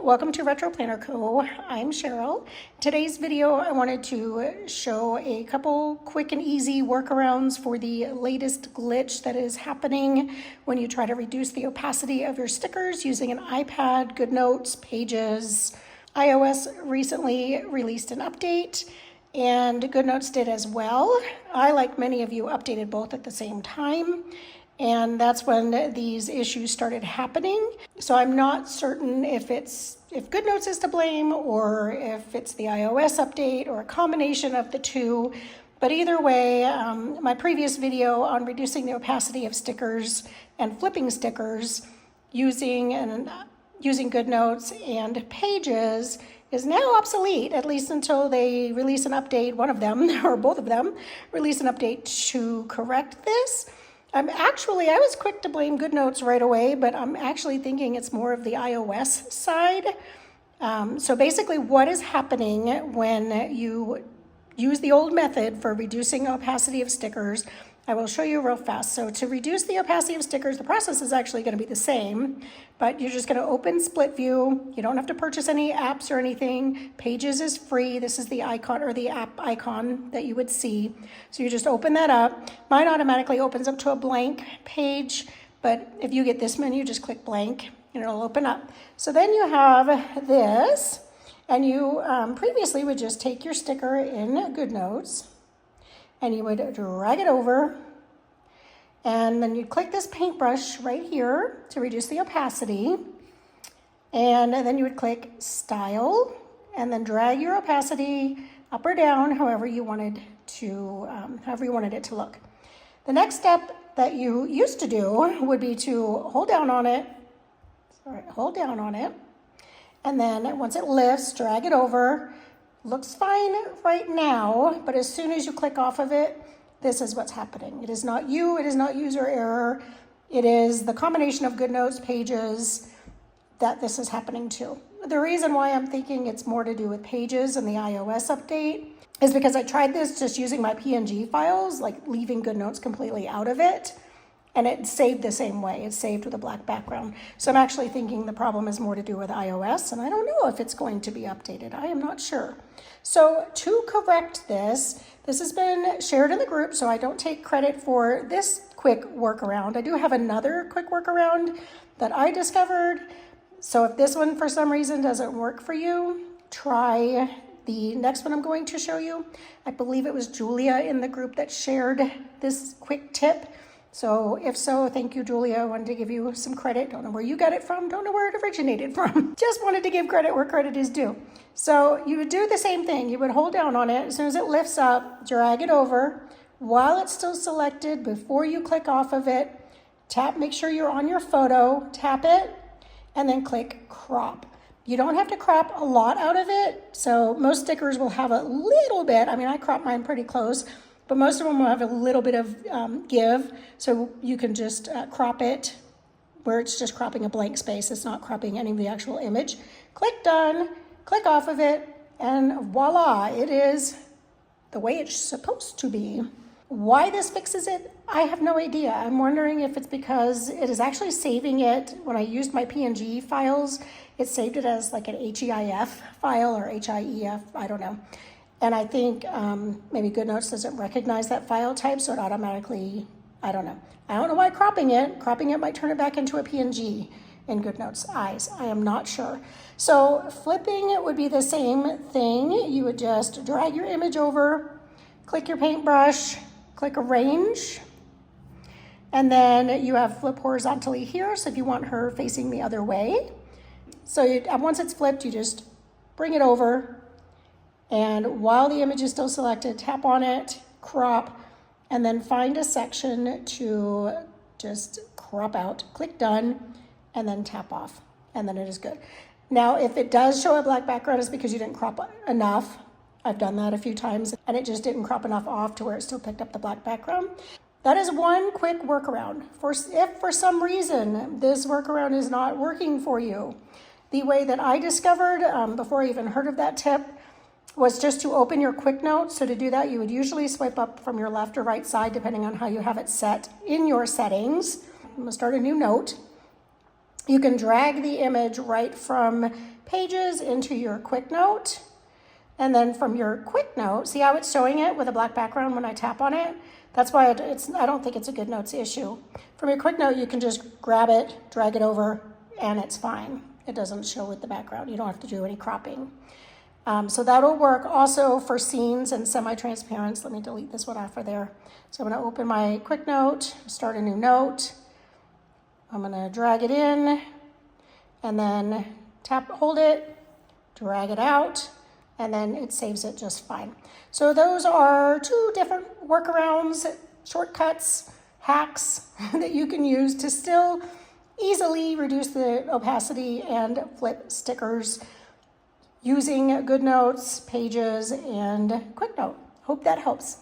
welcome to Retro Planner Co. I'm Cheryl. Today's video I wanted to show a couple quick and easy workarounds for the latest glitch that is happening when you try to reduce the opacity of your stickers using an iPad, Goodnotes, Pages. iOS recently released an update and Goodnotes did as well. I, like many of you, updated both at the same time. And that's when these issues started happening. So I'm not certain if Goodnotes is to blame or if it's the iOS update or a combination of the two. But either way, my previous video on reducing the opacity of stickers and flipping stickers using Goodnotes and Pages is now obsolete, at least until they release an update, one of them or both of them release an update to correct this. I was quick to blame Goodnotes right away, but I'm actually thinking it's more of the iOS side. So basically what is happening when you use the old method for reducing opacity of stickers, I will show you real fast. So to reduce the opacity of stickers, the process is actually going to be the same, but you're just going to open split view. You don't have to purchase any apps or anything. Pages is free. This is the icon or the app icon that you would see. So you just open that up. Mine automatically opens up to a blank page, but if you get this menu, just click blank and it'll open up. So then you have this, and you previously would just take your sticker in Goodnotes and you would drag it over, and then you'd click this paintbrush right here to reduce the opacity, and then you would click Style, and then drag your opacity up or down, however you wanted it to look. The next step that you used to do would be to hold down on it, and then once it lifts, drag it over. Looks fine right now, but as soon as you click off of it, this is what's happening. It is not you, it is not user error. It is the combination of Goodnotes, Pages that this is happening to. The reason why I'm thinking it's more to do with Pages and the iOS update is because I tried this just using my PNG files, like leaving Goodnotes completely out of it, and it saved the same way. It saved with a black background. So I'm actually thinking the problem is more to do with iOS, and I don't know if it's going to be updated. I am not sure. So to correct this has been shared in the group, so I don't take credit for this quick workaround. I do have another quick workaround that I discovered. So if this one for some reason doesn't work for you, try the next one I'm going to show you. I believe it was Julia in the group that shared this quick tip. So if so, thank you, Julia. I wanted to give you some credit. Don't know where you got it from. Don't know where it originated from. Just wanted to give credit where credit is due. So you would do the same thing. You would hold down on it. As soon as it lifts up, drag it over. While it's still selected, before you click off of it, make sure you're on your photo, tap it, and then click crop. You don't have to crop a lot out of it. So most stickers will have a little bit. I mean, I crop mine pretty close, but most of them will have a little bit of give. So you can just crop it where it's just cropping a blank space. It's not cropping any of the actual image. Click done, click off of it, and voila, it is the way it's supposed to be. Why this fixes it, I have no idea. I'm wondering if it's because it is actually saving it. When I used my PNG files, it saved it as like an HEIF file or HIEF, I don't know. And I think maybe Goodnotes doesn't recognize that file type, so it automatically, I don't know. I don't know why cropping it might turn it back into a PNG in Goodnotes' eyes. I am not sure. So flipping it would be the same thing. You would just drag your image over, click your paintbrush, click arrange, and then you have flip horizontally here. So if you want her facing the other way. So once it's flipped, you just bring it over, and while the image is still selected, tap on it, crop, and then find a section to just crop out. Click done, and then tap off, and then it is good. Now, if it does show a black background, it's because you didn't crop enough. I've done that a few times, and it just didn't crop enough off to where it still picked up the black background. That is one quick workaround. If for some reason this workaround is not working for you, the way that I discovered before I even heard of that tip was just to open your quick notes. So to do that, you would usually swipe up from your left or right side, depending on how you have it set in your settings. I'm gonna start a new note. You can drag the image right from Pages into your quick note. And then from your quick note, see how it's showing it with a black background when I tap on it? That's why I don't think it's a Goodnotes issue. From your quick note, you can just grab it, drag it over, and it's fine. It doesn't show with the background. You don't have to do any cropping. So that'll work also for scenes and semi-transparents. Let me delete this one off of there. So I'm gonna open my quick note, start a new note. I'm gonna drag it in and then hold it, drag it out, and then it saves it just fine. So those are 2 different workarounds, shortcuts, hacks that you can use to still easily reduce the opacity and flip stickers using Goodnotes, Pages, and QuickNote. Hope that helps.